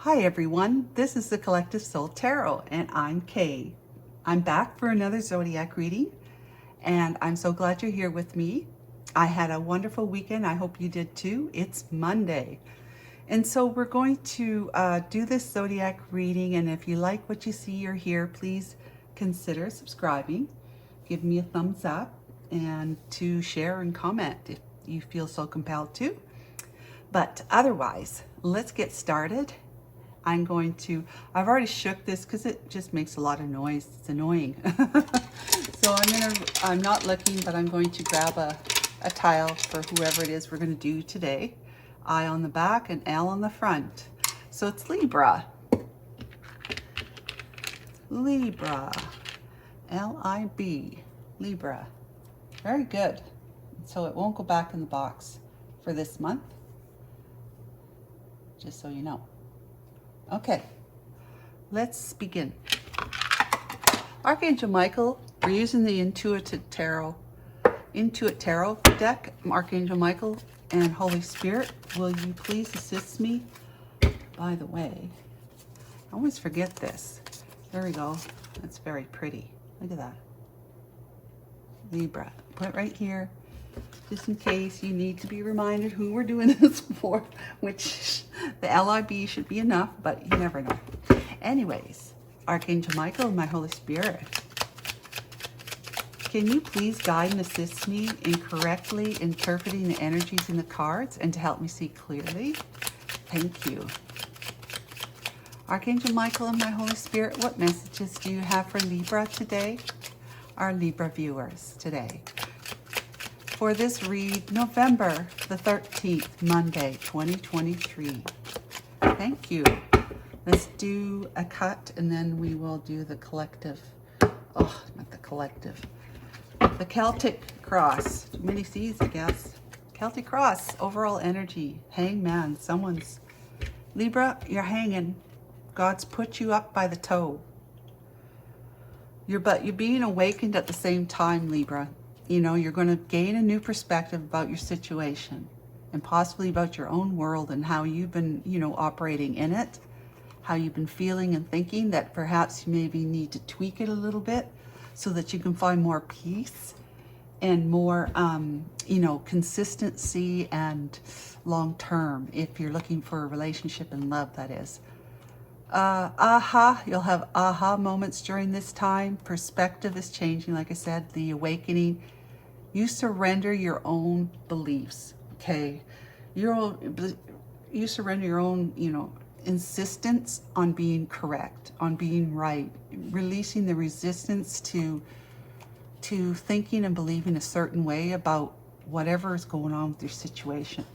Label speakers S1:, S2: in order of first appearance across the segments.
S1: Hi everyone, this is the Collective Soul Tarot and I'm Kay. I'm back for another zodiac reading and I'm so glad you're here with me. I had a wonderful weekend. I hope you did too. It's Monday. And so we're going to do this zodiac reading, and if you like what you see or hear, please consider subscribing. Give me a thumbs up and to share and comment if you feel so compelled to. But otherwise, let's get started. I've already shook this because it just makes a lot of noise. It's annoying. So I'm not looking, but I'm going to grab a tile for whoever it is we're going to do today. I on the back and L on the front. So it's Libra. Libra. L-I-B. Libra. Very good. So it won't go back in the box for this month. Just so you know. Okay, let's begin. Archangel Michael, we're using the Intuit Tarot deck. Archangel Michael and Holy Spirit, will you please assist me? By the way, I always forget this. There we go. That's very pretty. Look at that. Libra. Put it right here, just in case you need to be reminded who we're doing this for, which the LIB should be enough, but you never know. Anyways, Archangel Michael and my Holy Spirit, can you please guide and assist me in correctly interpreting the energies in the cards and to help me see clearly? Thank you. Archangel Michael and my Holy Spirit, what messages do you have for Libra today? Our Libra viewers today. For this read, November the 13th, Monday, 2023. Thank you. Let's do a cut and then we will do the collective. Oh, not the collective. The Celtic cross. Too many C's, I guess. Celtic cross, overall energy. Hangman, someone's. Libra, you're hanging. God's put you up by the toe. You're being awakened at the same time, Libra. You know, you're going to gain a new perspective about your situation and possibly about your own world and how you've been, operating in it, how you've been feeling and thinking, that perhaps you maybe need to tweak it a little bit so that you can find more peace and more, consistency and long term, if you're looking for a relationship and love, that is. You'll have aha moments during this time. Perspective is changing, like I said, the awakening. You surrender your own beliefs, okay? You surrender your own, insistence on being correct, on being right, releasing the resistance to thinking and believing a certain way about whatever is going on with your situation.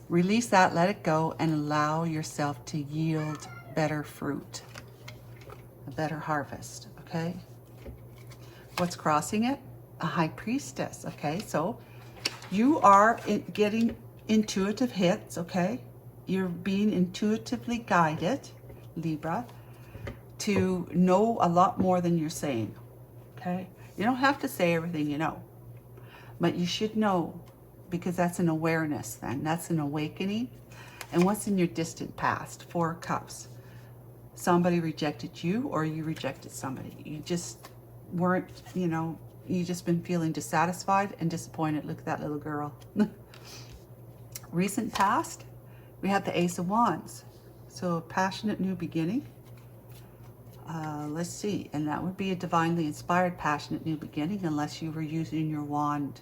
S1: Release that, let it go, and allow yourself to yield better fruit, a better harvest, okay? What's crossing it? A high priestess, okay? So you are getting intuitive hits, okay? You're being intuitively guided, Libra, to know a lot more than you're saying, okay? You don't have to say everything you know, but you should know, because that's an awareness then. That's an awakening. And what's in your distant past? Four of Cups. Somebody rejected you or you rejected somebody. You just weren't, you just been feeling dissatisfied and disappointed. Look at that little girl. Recent past, we have the Ace of Wands. So a passionate new beginning. Let's see. And that would be a divinely inspired passionate new beginning, unless you were using your wand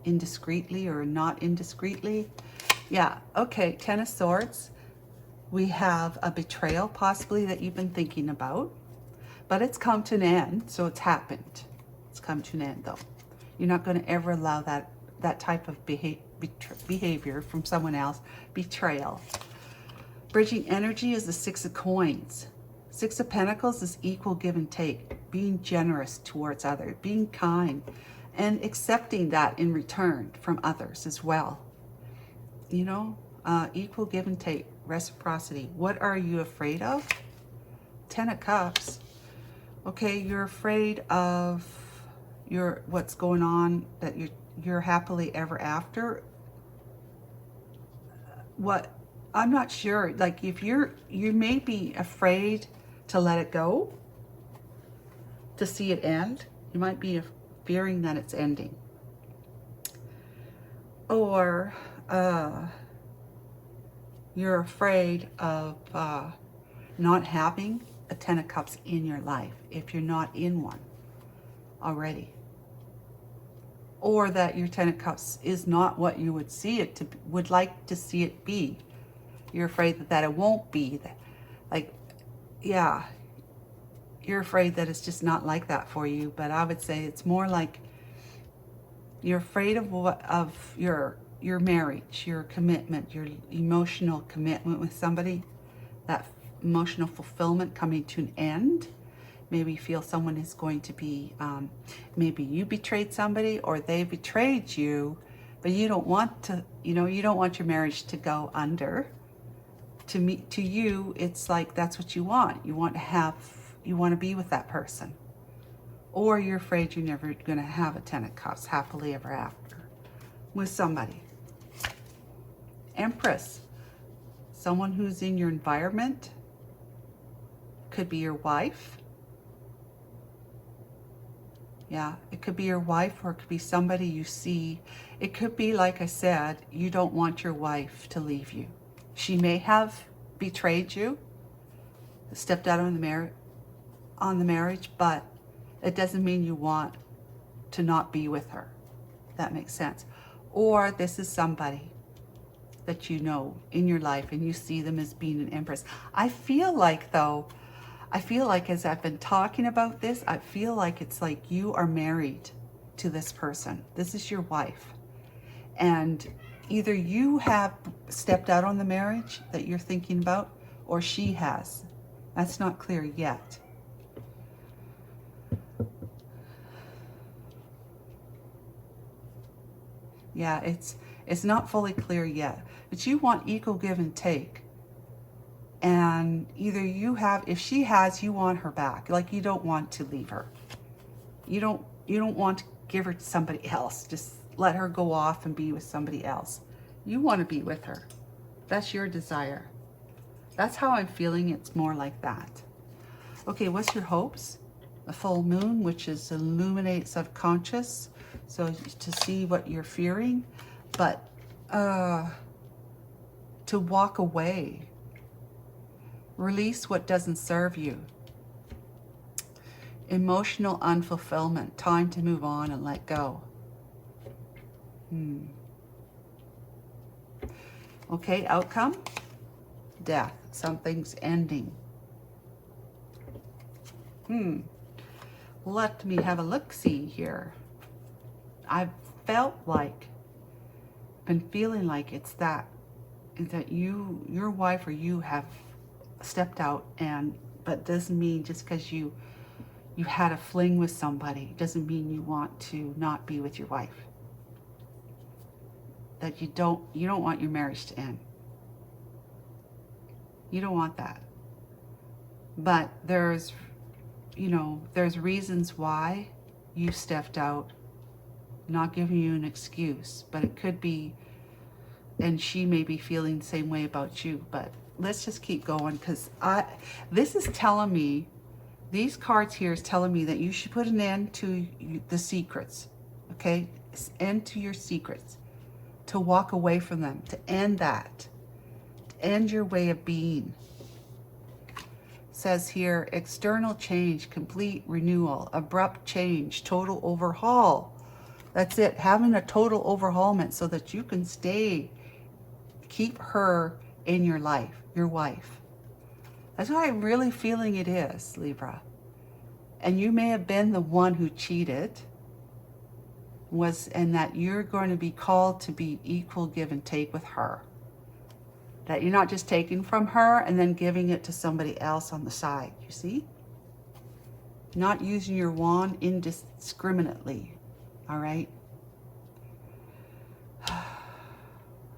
S1: indiscreetly or not indiscreetly. Yeah, okay, Ten of Swords. We have a betrayal possibly that you've been thinking about, but it's come to an end, so it's happened. It's come to an end though. You're not going to ever allow that type of behavior from someone else. Betrayal. Bridging energy is the Six of Coins. Six of Pentacles is equal give and take, being generous towards others, being kind, and accepting that in return from others as well. Equal give and take, reciprocity. What are you afraid of? Ten of Cups. Okay, you're afraid of what's going on, that you're happily ever after. what, I'm not sure, like if you may be afraid to let it go, to see it end. You might be fearing that it's ending. Or you're afraid of not having a Ten of Cups in your life if you're not in one already. Or that your Ten of Cups is not what you would see it to would like to see it be. You're afraid that it won't be. Like, yeah, you're afraid that it's just not like that for you. But I would say it's more like you're afraid of your marriage, your commitment, your emotional commitment with somebody, that emotional fulfillment coming to an end. Maybe you feel someone is going to be, maybe you betrayed somebody or they betrayed you, but you don't want to, you don't want your marriage to go under. To you, it's like that's what you want. You want to be with that person. Or you're afraid you're never going to have a Ten of Cups happily ever after with somebody. Empress, someone who's in your environment, could be your wife. Yeah, it could be your wife, or it could be somebody you see. It could be, like I said, you don't want your wife to leave you. She may have betrayed you, stepped out on the marriage, but it doesn't mean you want to not be with her. That makes sense. Or this is somebody that you know in your life and you see them as being an empress. I feel like as I've been talking about this, I feel like it's like you are married to this person. This is your wife. And either you have stepped out on the marriage that you're thinking about, or she has. That's not clear yet. Yeah, it's not fully clear yet. But you want equal give and take. And either you have, if she has, you want her back. Like, you don't want to leave her. You don't want to give her to somebody else. Just let her go off and be with somebody else. You want to be with her. That's your desire. That's how I'm feeling. It's more like that. Okay, what's your hopes? A full moon, which is illuminate subconscious. So to see what you're fearing, but to walk away. Release what doesn't serve you. Emotional unfulfillment. Time to move on and let go. Okay, outcome. Death. Something's ending. Let me have a look-see here. I've been feeling like it's that your wife or you have stepped out, but doesn't mean just because you had a fling with somebody doesn't mean you want to not be with your wife. That you don't want your marriage to end. You don't want that. But there's reasons why you stepped out. Not giving you an excuse, but it could be, and she may be feeling the same way about you, but let's just keep going, because this is telling me, these cards here is telling me that you should put an end to the secrets, okay? End to your secrets, to walk away from them, to end that, to end your way of being. It says here, external change, complete renewal, abrupt change, total overhaul. That's it, having a total overhaulment so that you can keep her in your life, your wife. That's what I'm really feeling it is, Libra. And you may have been the one who cheated, and that you're going to be called to be equal give and take with her. That you're not just taking from her and then giving it to somebody else on the side, you see? Not using your wand indiscriminately. All right.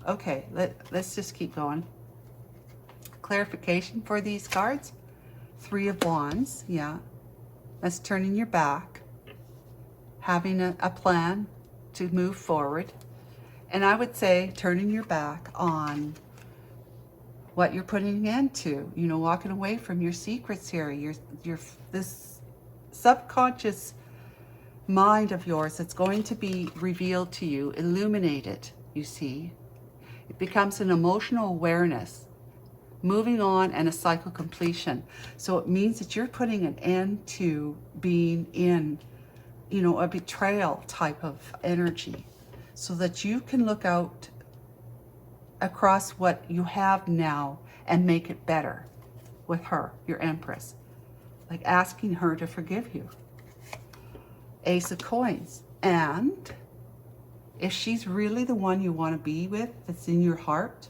S1: Okay, let's just keep going. Clarification for these cards. 3 of Wands, yeah. That's turning your back. Having a plan to move forward. And I would say turning your back on what you're putting into, you know, walking away from your secrets here, your this subconscious mind of yours that's going to be revealed to you, illuminated, you see. It becomes an emotional awareness, moving on, and a cycle completion. So it means that you're putting an end to being in, you know, a betrayal type of energy, so that you can look out across what you have now and make it better with her, your Empress. Like asking her to forgive you. Ace of Coins. And if she's really the one you want to be with, that's in your heart,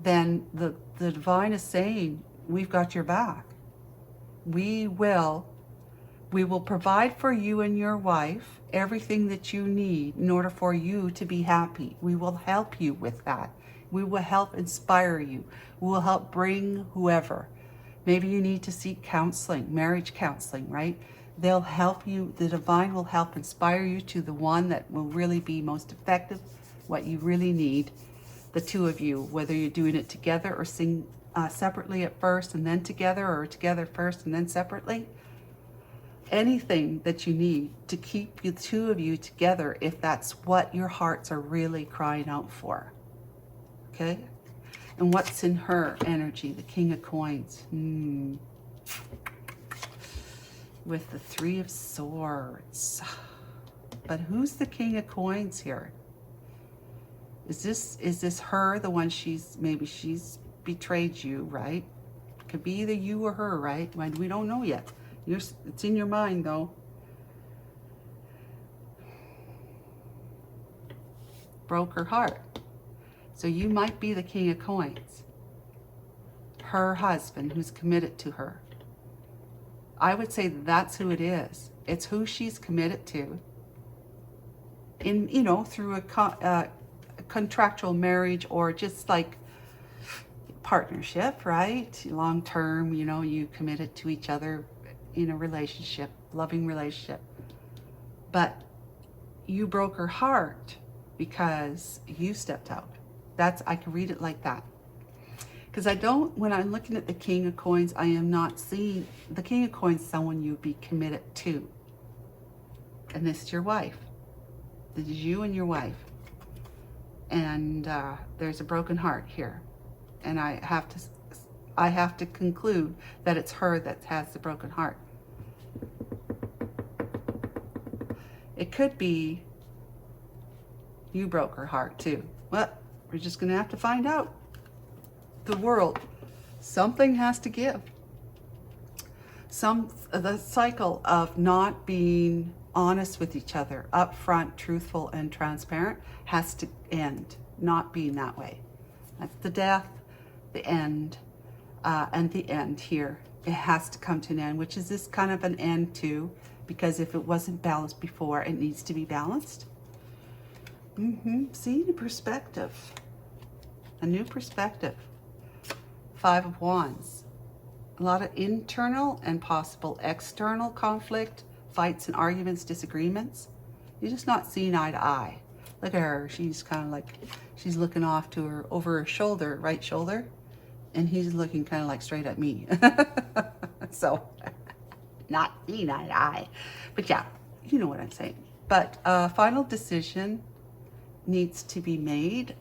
S1: then the divine is saying, we've got your back. We will provide for you and your wife everything that you need in order for you to be happy. We will help you with that. We will help inspire you. We will help bring whoever. Maybe you need to seek counseling, marriage counseling, right? They'll help you, the divine will help inspire you to the one that will really be most effective, what you really need, the two of you, whether you're doing it together or separately at first and then together, or together first and then separately. Anything that you need to keep the two of you together, if that's what your hearts are really crying out for. Okay? And what's in her energy? The King of Coins. With the Three of Swords. But who's the King of Coins here? Is this her, the one maybe she's betrayed you, right? Could be either you or her, right? We don't know yet. It's in your mind, though. Broke her heart. So you might be the King of Coins. Her husband who's committed to her. I would say that's who it is. It's who she's committed to. In, you know, through a contractual marriage, or just like partnership, right? Long term, you know, you committed to each other in a relationship, loving relationship. But you broke her heart because you stepped out. I can read it like that. Because when I'm looking at the King of Coins, I am not seeing the King of Coins, someone you'd be committed to. And this is your wife. This is you and your wife. And there's a broken heart here. And I have to conclude that it's her that has the broken heart. It could be you broke her heart too. Well, we're just going to have to find out. The world, something has to give. The cycle of not being honest with each other, upfront, truthful, and transparent has to end. Not being that way. That's the death, the end, and the end here. It has to come to an end, which is this kind of an end too, because if it wasn't balanced before, it needs to be balanced. Seeing a perspective, a new perspective. Five of Wands. A lot of internal and possible external conflict, fights and arguments, disagreements. You're just not seeing eye to eye. Look at her. She's kind of like, she's looking off to her, over her shoulder, right shoulder. And he's looking kind of like straight at me. So, not seeing eye to eye. But yeah, you know what I'm saying. But a final decision needs to be made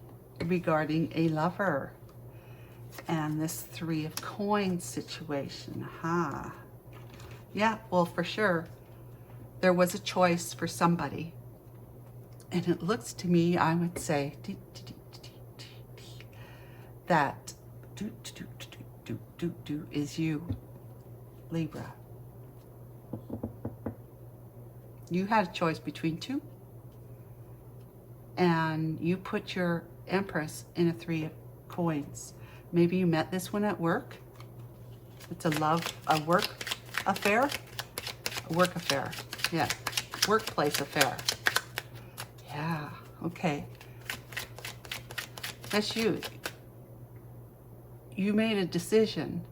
S1: regarding a lover. And this Three of Coins situation. Yeah, well, for sure, there was a choice for somebody. And it looks to me, I would say, that is you, Libra. You had a choice between two. And you put your Empress in a Three of Coins. Maybe you met this one at work. It's a work affair. A work affair. Yeah. Workplace affair. Yeah. Okay. That's you. You made a decision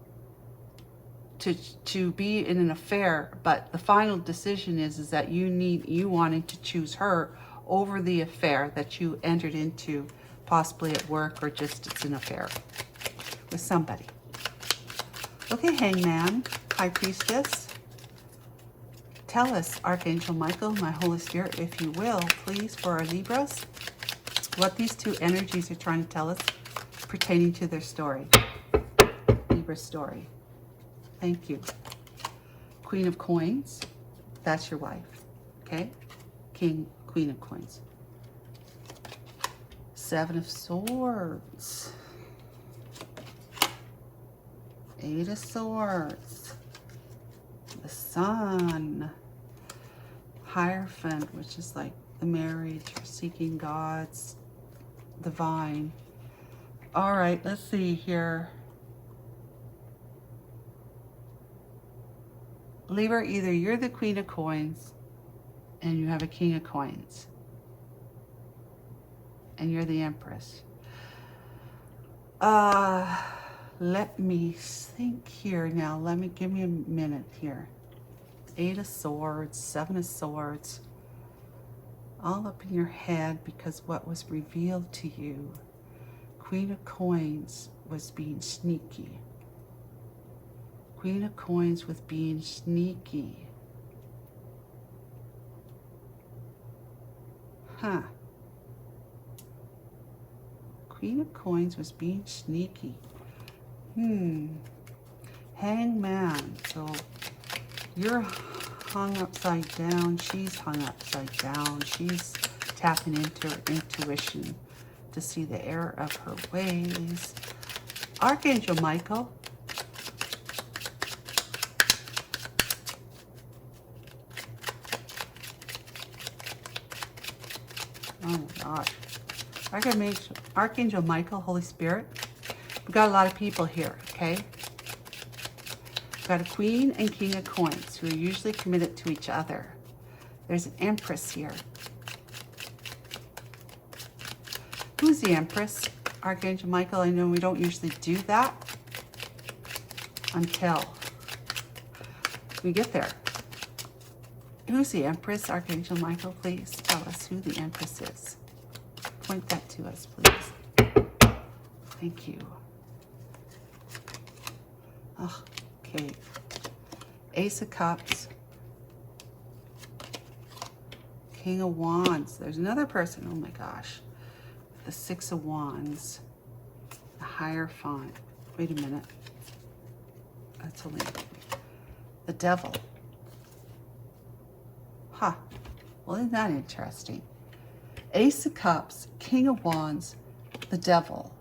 S1: to be in an affair, but the final decision is that you wanting to choose her over the affair that you entered into, possibly at work, or just it's an affair. with somebody. Okay, Hangman, High Priestess. Tell us, Archangel Michael, my Holy Spirit, if you will, please, for our Libras, what these two energies are trying to tell us pertaining to their story. Libra story. Thank you. Queen of Coins, that's your wife, okay? Queen of Coins. Seven of Swords. Eight of Swords. The Sun. Hierophant, which is like the marriage, or seeking God's divine. All right, let's see here. Libra, either you're the Queen of Coins and you have a King of Coins and you're the Empress. Let me think here now. Give me a minute here. Eight of Swords, Seven of Swords, all up in your head because what was revealed to you. Queen of Coins was being sneaky. Queen of Coins was being sneaky. Huh. Queen of Coins was being sneaky. Hangman. So you're hung upside down. She's hung upside down. She's tapping into her intuition to see the error of her ways. Archangel Michael. Oh my gosh. Archangel Michael, Holy Spirit. We've got a lot of people here, okay? We've got a Queen and King of Coins who are usually committed to each other. There's an Empress here. Who's the Empress? Archangel Michael, I know we don't usually do that until we get there. Who's the Empress? Archangel Michael, please tell us who the Empress is. Point that to us, please. Thank you. Oh, okay. Ace of Cups. King of Wands. There's another person. Oh my gosh. The Six of Wands. The Hierophant. Wait a minute. That's only the Devil. Huh. Well, isn't that interesting? Ace of Cups, King of Wands, the Devil.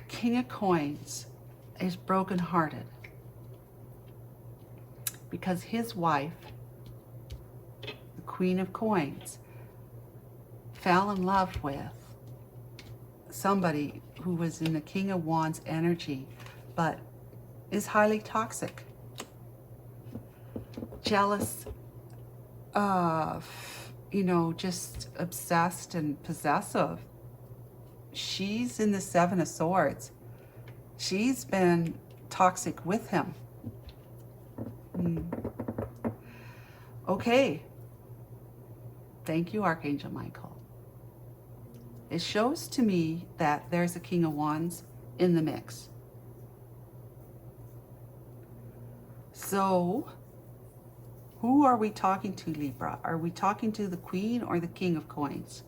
S1: King of Coins is brokenhearted because his wife, the Queen of Coins, fell in love with somebody who was in the King of Wands energy, but is highly toxic, jealous, just obsessed and possessive. She's in the Seven of Swords. She's been toxic with him. Okay. Thank you, Archangel Michael. It shows to me that there's a King of Wands in the mix. So, who are we talking to, Libra? Are we talking to the Queen or the King of Coins?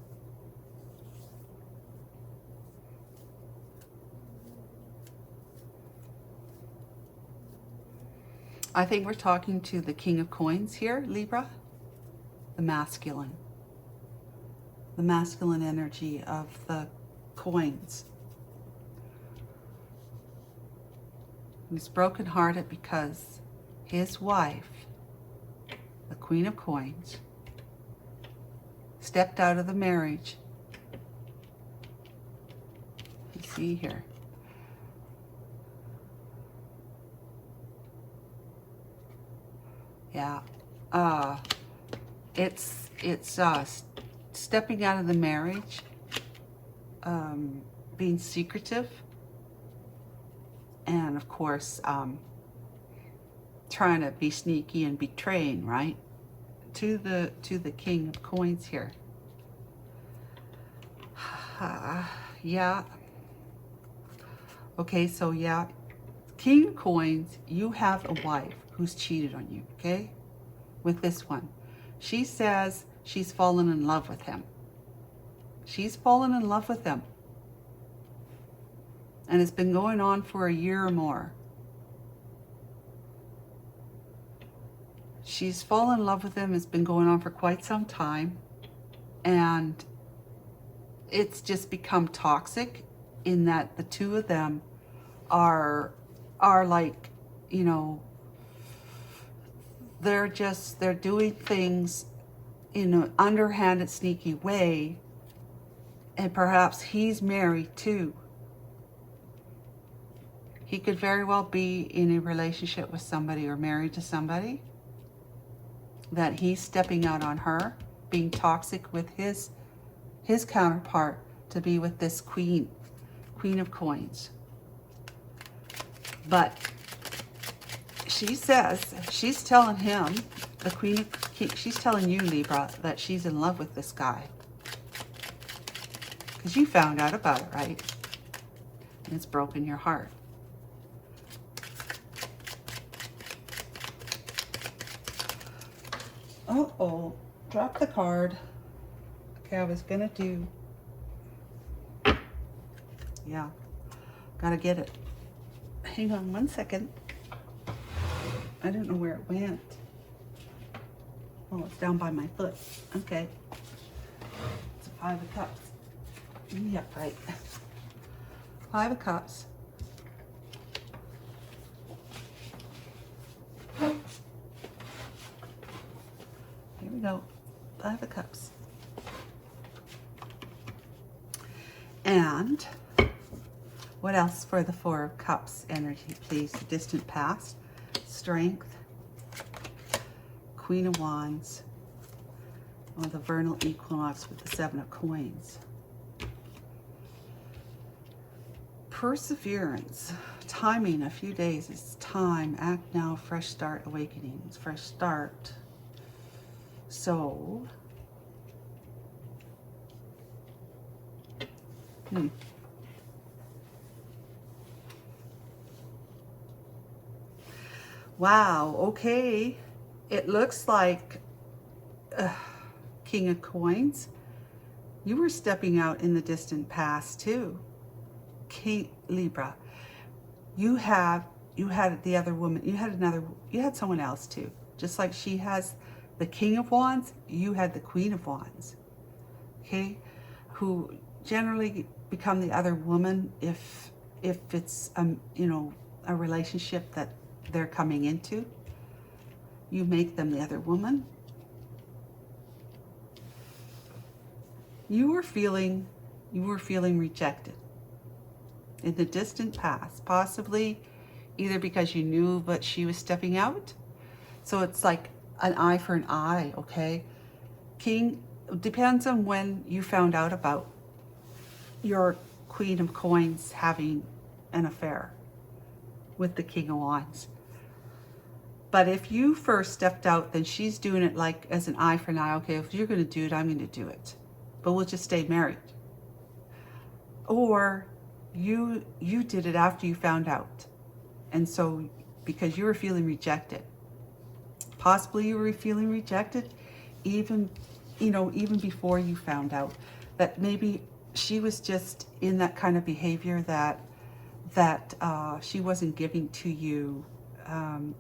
S1: I think we're talking to the King of Coins here, Libra, the masculine. The masculine energy of the coins. He's brokenhearted because his wife, the Queen of Coins, stepped out of the marriage. You see here. Yeah. It's stepping out of the marriage, being secretive, and of course, trying to be sneaky and betraying, right? To the King of Coins here. Yeah. Okay, so yeah, King of Coins, you have a wife who's cheated on you, okay? With this one. She says she's fallen in love with him. She's fallen in love with him. And it's been going on for a year or more. She's fallen in love with him. It's been going on for quite some time. And it's just become toxic in that the two of them are like, you know, they're doing things in an underhanded, sneaky way. And perhaps he's married too. He could very well be in a relationship with somebody or married to somebody, that he's stepping out on her, being toxic with his counterpart to be with this Queen of Coins. But she says, she's telling him, she's telling you, Libra, that she's in love with this guy. Because you found out about it, right? And it's broken your heart. Uh-oh, drop the card. Okay, I was gonna do, yeah, gotta get it. Hang on one second. I don't know where it went. Oh, it's down by my foot. Okay. It's a 5 of Cups. Yeah, right. 5 of Cups. Here we go. 5 of Cups. And what else for the 4 of Cups energy, please? The distant past, strength, Queen of Wands, or the vernal equinox with the 7 of Coins. Perseverance, timing, a few days, it's time, act now, fresh start, awakenings, fresh start. So, wow, okay. It looks like King of Coins, you were stepping out in the distant past too. King Libra, you had the other woman, you had someone else too. Just like she has the King of Wands, you had the Queen of Wands. Okay, who generally become the other woman if it's you know, a relationship that they're coming into. You make them the other woman. You were feeling rejected in the distant past, possibly either because you knew but she was stepping out. So it's like an eye for an eye, okay? King, depends on when you found out about your Queen of Coins having an affair with the King of Wands. But if you first stepped out, then she's doing it like as an eye for an eye. Okay, if you're going to do it, I'm going to do it. But we'll just stay married. Or you did it after you found out. And so because you were feeling rejected. Possibly you were feeling rejected even, you know, even before you found out that maybe she was just in that kind of behavior that she wasn't giving to you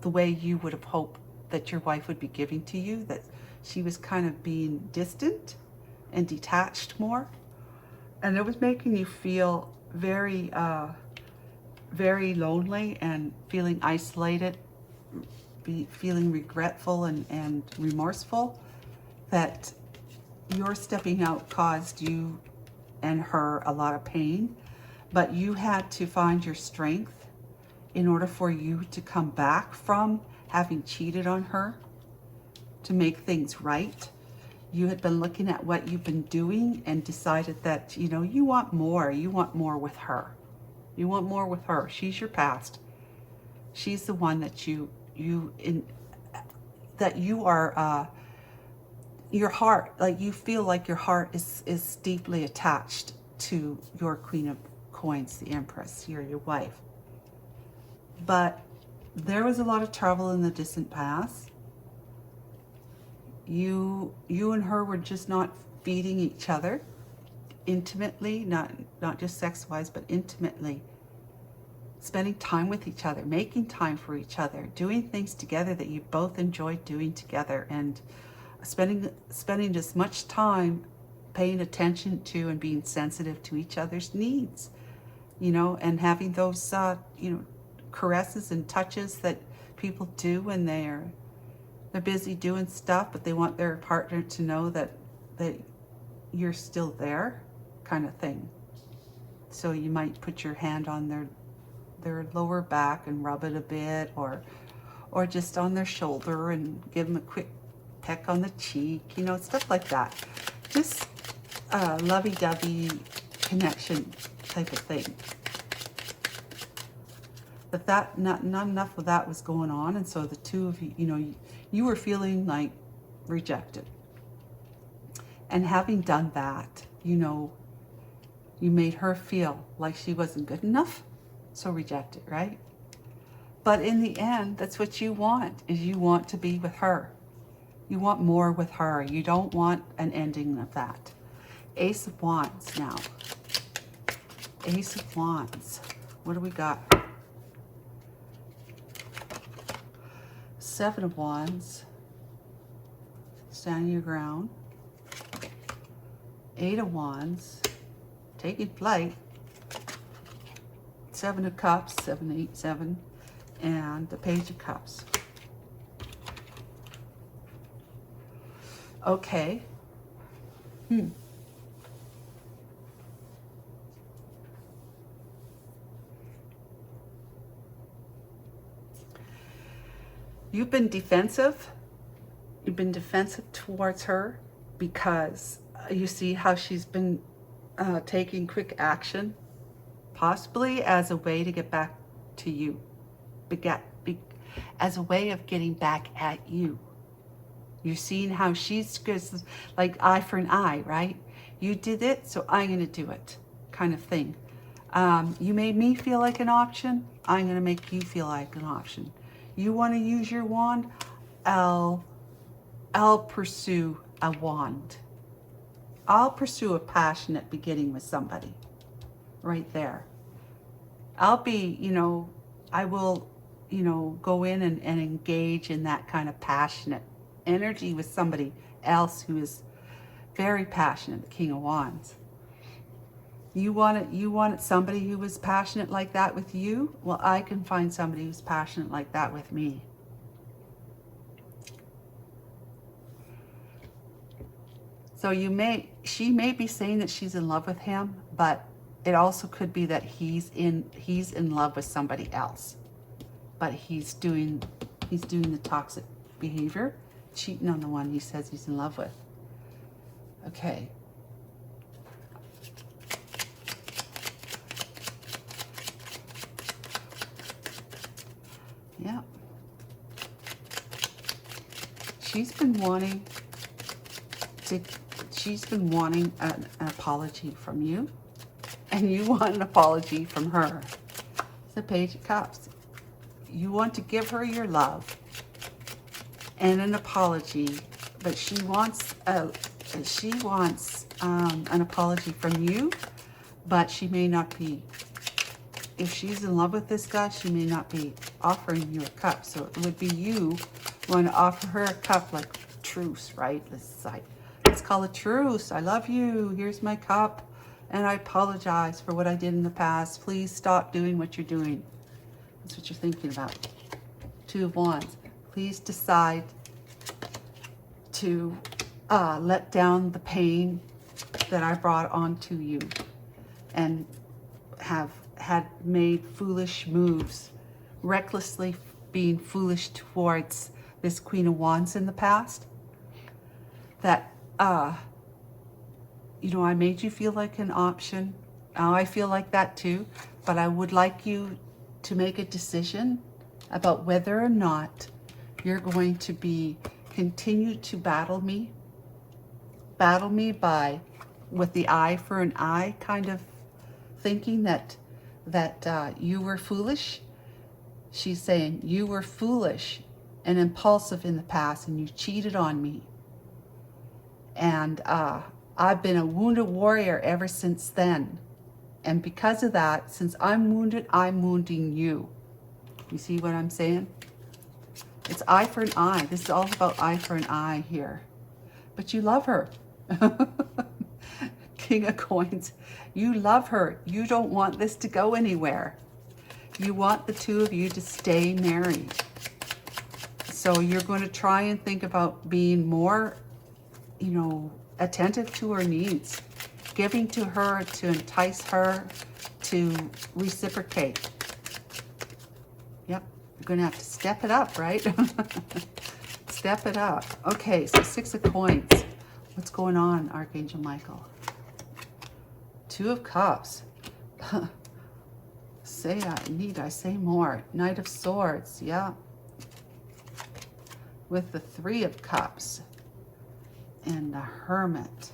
S1: the way you would have hoped that your wife would be giving to you, that she was kind of being distant and detached more. And it was making you feel very, very lonely and feeling isolated, feeling regretful and remorseful that your stepping out caused you and her a lot of pain. But you had to find your strength in order for you to come back from having cheated on her, to make things right. You had been looking at what you've been doing and decided that, you know, you want more with her. You want more with her. She's your past. She's the one that you that you are, your heart, like you feel like your heart is deeply attached to your Queen of Coins, the Empress, your wife. But there was a lot of trouble in the distant past. You and her were just not feeding each other intimately, not just sex-wise, but intimately. Spending time with each other, making time for each other, doing things together that you both enjoyed doing together, and spending as much time paying attention to and being sensitive to each other's needs, you know, and having those, you know, caresses and touches that people do when they're busy doing stuff, but they want their partner to know that you're still there, kind of thing. So you might put your hand on their lower back and rub it a bit, or just on their shoulder and give them a quick peck on the cheek, you know, stuff like that. Just lovey-dovey connection type of thing. But that not enough of that was going on, and so the two of you, you know, you were feeling like rejected. And having done that, you know, you made her feel like she wasn't good enough, so rejected, right? But in the end, that's what you want, is you want to be with her. You want more with her. You don't want an ending of that. Ace of Wands now. Ace of Wands. What do we got? Seven of Wands. Standing your ground. Eight of Wands. Taking flight. Seven of Cups. 7, 8, 7. And the Page of Cups. Okay. You've been defensive. You've been defensive towards her because you see how she's been taking quick action, possibly as a way to get back to you, as a way of getting back at you. You're seeing how she's just like eye for an eye, right? You did it, so I'm going to do it, kind of thing. You made me feel like an option. I'm going to make you feel like an option. You want to use your wand? I'll pursue a wand. I'll pursue a passionate beginning with somebody, right there. I'll be, you know, I will, you know, go in and engage in that kind of passionate energy with somebody else who is very passionate, the King of Wands. You wanted somebody who was passionate like that with you? Well, I can find somebody who's passionate like that with me. So she may be saying that she's in love with him, but it also could be that he's in love with somebody else. But he's doing the toxic behavior, cheating on the one he says he's in love with. Okay. Yeah. She's been wanting an apology from you, and you want an apology from her. It's the Page of Cups. You want to give her your love and an apology, but she wants an apology from you, but she may not be. If she's in love with this guy, she may not be offering you a cup. So it would be you want to offer her a cup, like truce, right? Let's call it truce. I love you. Here's my cup, and I apologize for what I did in the past. Please stop doing what you're doing. That's what you're thinking about. Two of Wands. Please decide to let down the pain that I brought onto you, and had made foolish moves, recklessly being foolish towards this Queen of Wands in the past. That, you know, I made you feel like an option. Now I feel like that too, but I would like you to make a decision about whether or not you're going to be continue to battle me by with the eye for an eye kind of thinking that you were foolish. She's saying you were foolish and impulsive in the past and you cheated on me. And I've been a wounded warrior ever since then. And because of that, since I'm wounded, I'm wounding you. You see what I'm saying? It's eye for an eye. This is all about eye for an eye here. But you love her. King of Coins. You love her. You don't want this to go anywhere. You want the two of you to stay married. So you're going to try and think about being more, you know, attentive to her needs. Giving to her to entice her to reciprocate. Yep, you're going to have to step it up, right? Step it up. Okay, so 6 of Coins. What's going on, Archangel Michael? 2 of Cups. I say more. Knight of Swords, yeah. With the 3 of Cups. And the Hermit.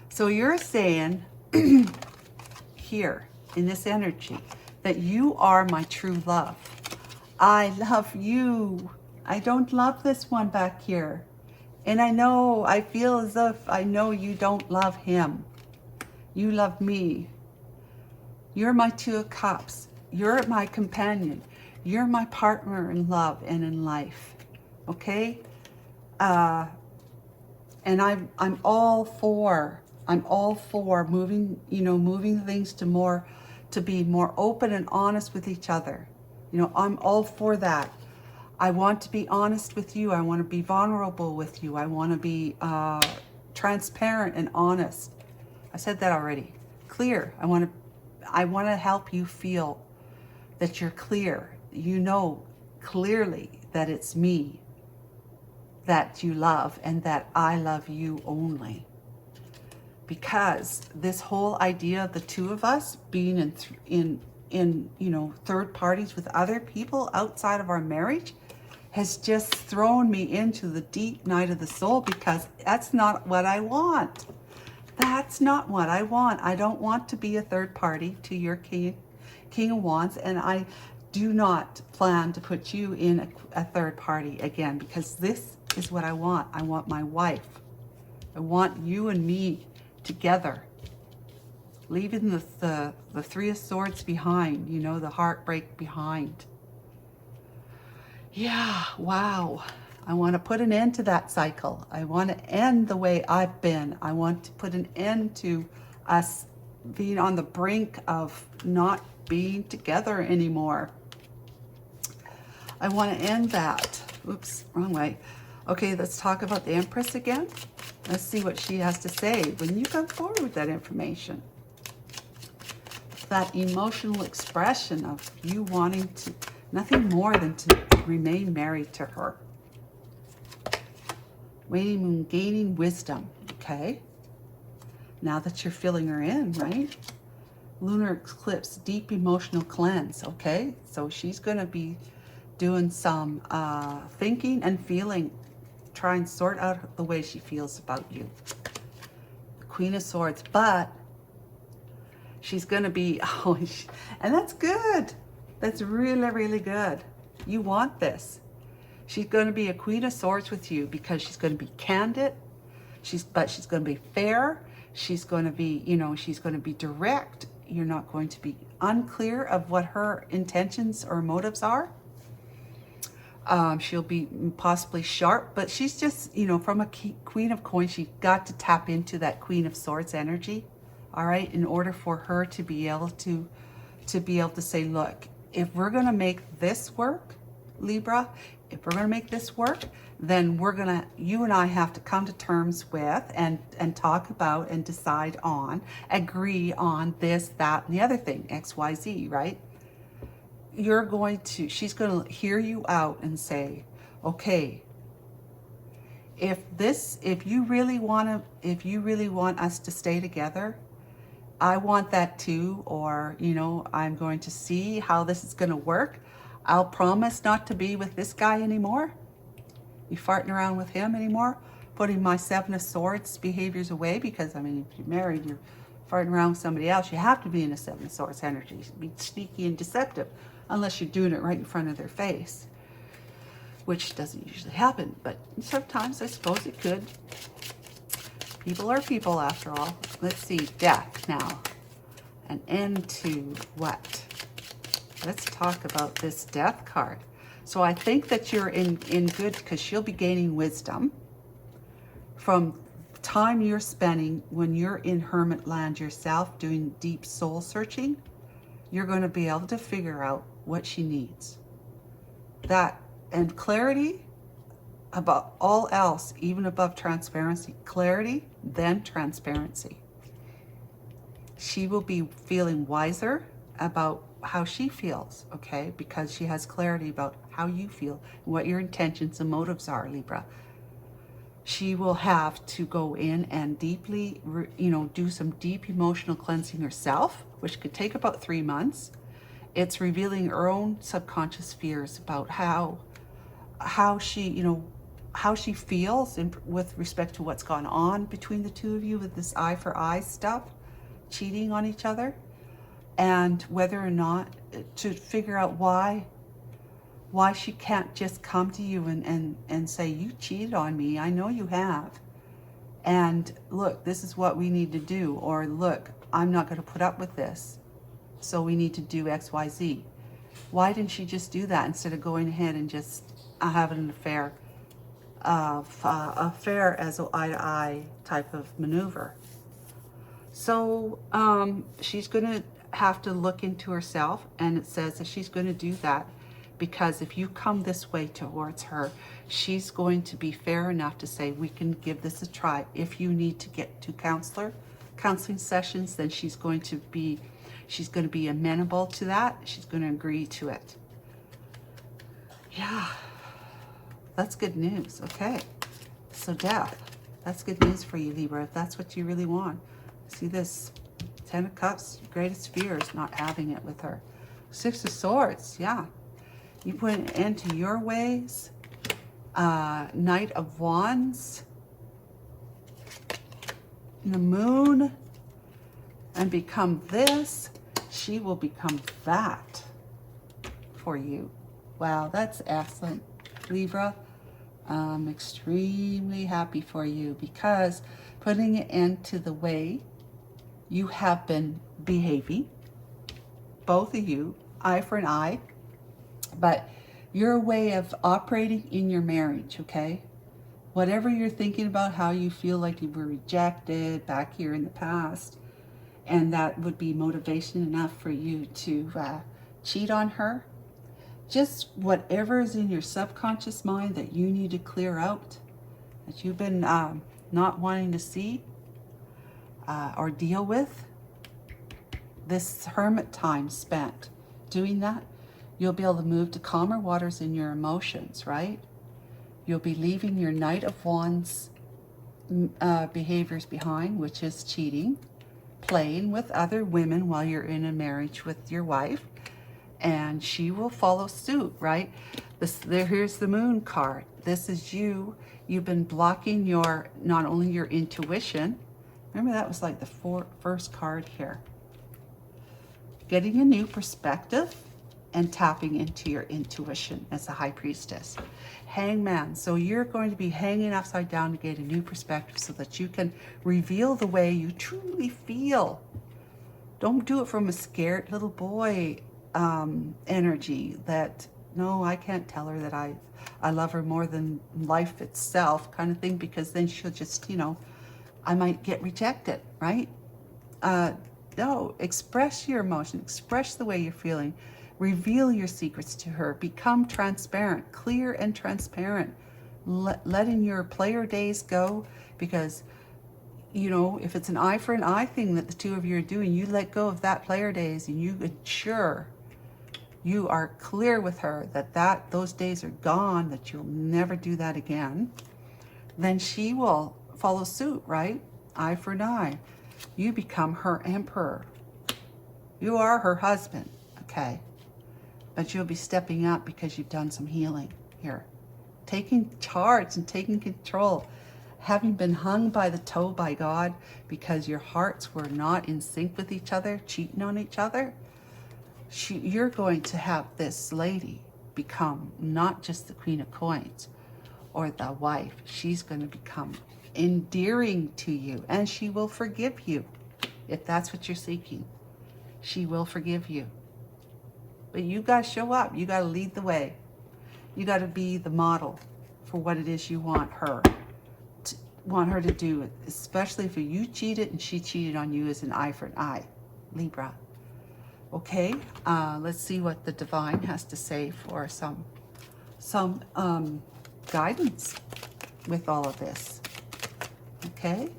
S1: So you're saying here in this energy that you are my true love. I love you. I don't love this one back here. And I feel as if I know you don't love him. You love me. You're my 2 of Cups. You're my companion. You're my partner in love and in life. Okay? And I'm all for moving things to be more open and honest with each other. You know, I'm all for that. I want to be honest with you. I want to be vulnerable with you. I want to be transparent and honest. I said that already. Clear. I want to help you feel that you're clear. You know clearly that it's me that you love and that I love you only. Because this whole idea of the 2 of us being in you know, third parties with other people outside of our marriage has just thrown me into the deep night of the soul, because that's not what I want. That's not what I want. I don't want to be a third party to your King of Wands, and I do not plan to put you in a third party again, because this is what I want. I want my wife. I want you and me together, leaving the 3 of Swords behind, you know, the heartbreak behind. Yeah, wow. I want to put an end to that cycle. I want to end the way I've been. I want to put an end to us being on the brink of not being together anymore. I want to end that. Oops, wrong way. Okay, let's talk about the Empress again. Let's see what she has to say when you come forward with that information. That emotional expression of you wanting to, nothing more than to remain married to her. Waiting and gaining wisdom, okay? Now that you're filling her in, right? Lunar eclipse, deep emotional cleanse, okay? So she's going to be doing some thinking and feeling, try and sort out the way she feels about you. The Queen of Swords, but she's going to be, and that's good. That's really, really good. You want this. She's going to be a Queen of Swords with you because she's going to be candid. But she's going to be fair. She's going to be, you know, she's going to be direct. You're not going to be unclear of what her intentions or motives are. She'll be possibly sharp, but she's just, you know, from a Queen of Coins, she's got to tap into that Queen of Swords energy, all right, in order for her to be able to say, look, if we're going to make this work, Libra, if we're going to make this work, then you and I have to come to terms with and talk about and decide on, agree on this, that, and the other thing, X, Y, Z, right? She's going to hear you out and say, okay, if you really want us to stay together, I want that too, or, you know, I'm going to see how this is going to work. I'll promise not to be with this guy anymore. You farting around with him anymore? Putting my Seven of Swords behaviors away, because, I mean, if you're married, you're farting around with somebody else. You have to be in a Seven of Swords energy. Be sneaky and deceptive, unless you're doing it right in front of their face, which doesn't usually happen, but sometimes I suppose it could. People are people after all. Let's see, death now. An end to what? Let's talk about this death card. So I think that you're in good, because she'll be gaining wisdom from time you're spending when you're in hermit land yourself doing deep soul searching. You're going to be able to figure out what she needs. That, and clarity above all else, even above transparency. Clarity, then transparency. She will be feeling wiser about how she feels, okay? Because she has clarity about how you feel, what your intentions and motives are, Libra. She will have to go in and deeply, do some deep emotional cleansing herself, which could take about 3 months. It's revealing her own subconscious fears about how she, how she feels with respect to what's gone on between the two of you with this eye for eye stuff, cheating on each other, and whether or not to figure out why she can't just come to you and say, you cheated on me, I know you have, and look, this is what we need to do, or look, I'm not going to put up with this, so we need to do X, Y, Z. Why didn't she just do that instead of going ahead and just having an affair as an eye-to-eye type of maneuver? So she's going to have to look into herself, and it says that she's going to do that because if you come this way towards her, she's going to be fair enough to say, we can give this a try. If you need to get to counseling sessions, then she's going to be amenable to that. She's going to agree to it. Yeah, that's good news. Okay, so death, that's good news for you, Libra, if that's what you really want. See this 10 of Cups, your greatest fear is not having it with her. 6 of Swords, yeah. You put an end to your ways. Knight of Wands. The Moon. And become this. She will become that for you. Wow, that's excellent, Libra. I'm extremely happy for you, because putting an end to the way you have been behaving, both of you, eye for an eye, but your way of operating in your marriage, okay? Whatever you're thinking about, how you feel like you were rejected back here in the past, and that would be motivation enough for you to cheat on her. Just whatever is in your subconscious mind that you need to clear out, that you've been not wanting to see or deal with, this hermit time spent doing that, you'll be able to move to calmer waters in your emotions, right? You'll be leaving your Knight of Wands behaviors behind, which is cheating, playing with other women while you're in a marriage with your wife, and she will follow suit, right? Here's the Moon card. This is you. You've been blocking not only your intuition. Remember, that was like the first card here. Getting a new perspective and tapping into your intuition as a High Priestess. Hangman. So you're going to be hanging upside down to get a new perspective so that you can reveal the way you truly feel. Don't do it from a scared little boy energy that, no, I can't tell her that I love her more than life itself kind of thing, because then she'll just, I might get rejected, right? No, express your emotion, express the way you're feeling, reveal your secrets to her, become transparent, clear and transparent, letting your player days go, because, if it's an eye for an eye thing that the two of you are doing, you let go of that player days and you ensure you are clear with her that those days are gone, that you'll never do that again, then she will follow suit, right? Eye for an eye. You become her emperor. You are her husband, okay? But you'll be stepping up because you've done some healing here. Taking charge and taking control. Having been hung by the toe by God because your hearts were not in sync with each other, cheating on each other. You're going to have this lady become not just the Queen of Coins or the wife. She's going to become endearing to you, and she will forgive you if that's what you're seeking. She will forgive you. But you got to show up. You got to lead the way. You got to be the model for what it is you want her to do, especially if you cheated and she cheated on you as an eye for an eye, Libra. Okay, let's see what the divine has to say for some guidance with all of this. Okay,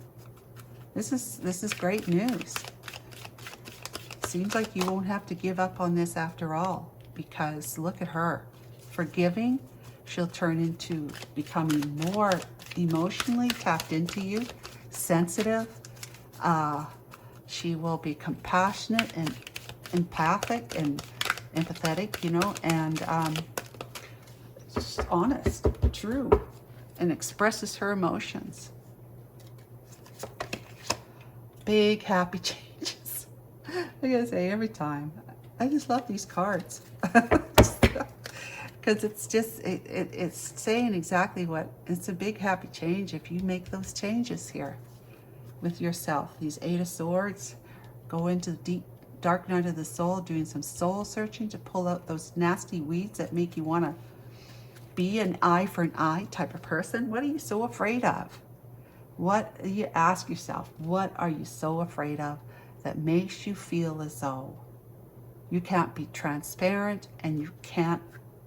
S1: this is great news. Seems like you won't have to give up on this after all, because look at her, forgiving. She'll turn into becoming more emotionally tapped into you, sensitive. She will be compassionate and empathic and empathetic, you know, and just honest, true, and expresses her emotions. Big happy changes. I gotta say, every time, I just love these cards. Because it's just, it's saying exactly what, it's a big happy change if you make those changes here with yourself. These 8 of Swords, go into the deep, dark night of the soul, doing some soul searching to pull out those nasty weeds that make you want to be an eye for an eye type of person. What are you so afraid of? What, you ask yourself, what are you so afraid of that makes you feel as though you can't be transparent and you can't,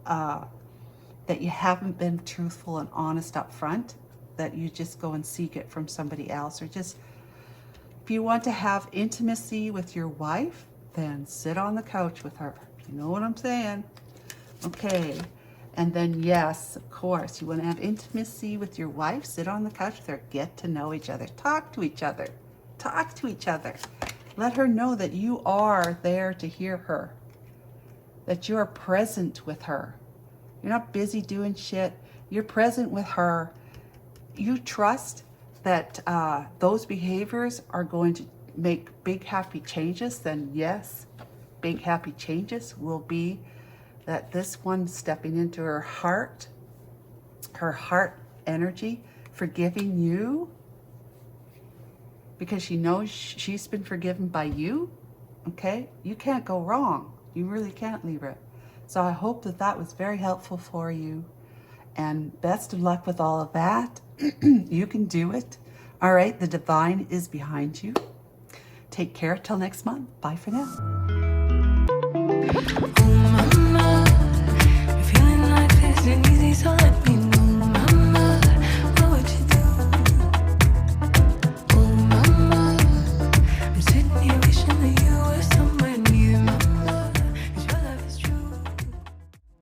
S1: that you haven't been truthful and honest up front, that you just go and seek it from somebody else? Or just, if you want to have intimacy with your wife, then sit on the couch with her. You know what I'm saying? Okay. And then, yes, of course, you want to have intimacy with your wife, sit on the couch with her, get to know each other, talk to each other, talk to each other. Let her know that you are there to hear her, that you are present with her. You're not busy doing shit. You're present with her. You trust that those behaviors are going to make big happy changes. Then yes, big happy changes will be that this one stepping into her heart energy, forgiving you because she knows she's been forgiven by you. Okay, you can't go wrong. You really can't, Libra. So I hope that that was very helpful for you, and best of luck with all of that. You can do it. All right, the divine is behind you. Take care till next month. Bye for now.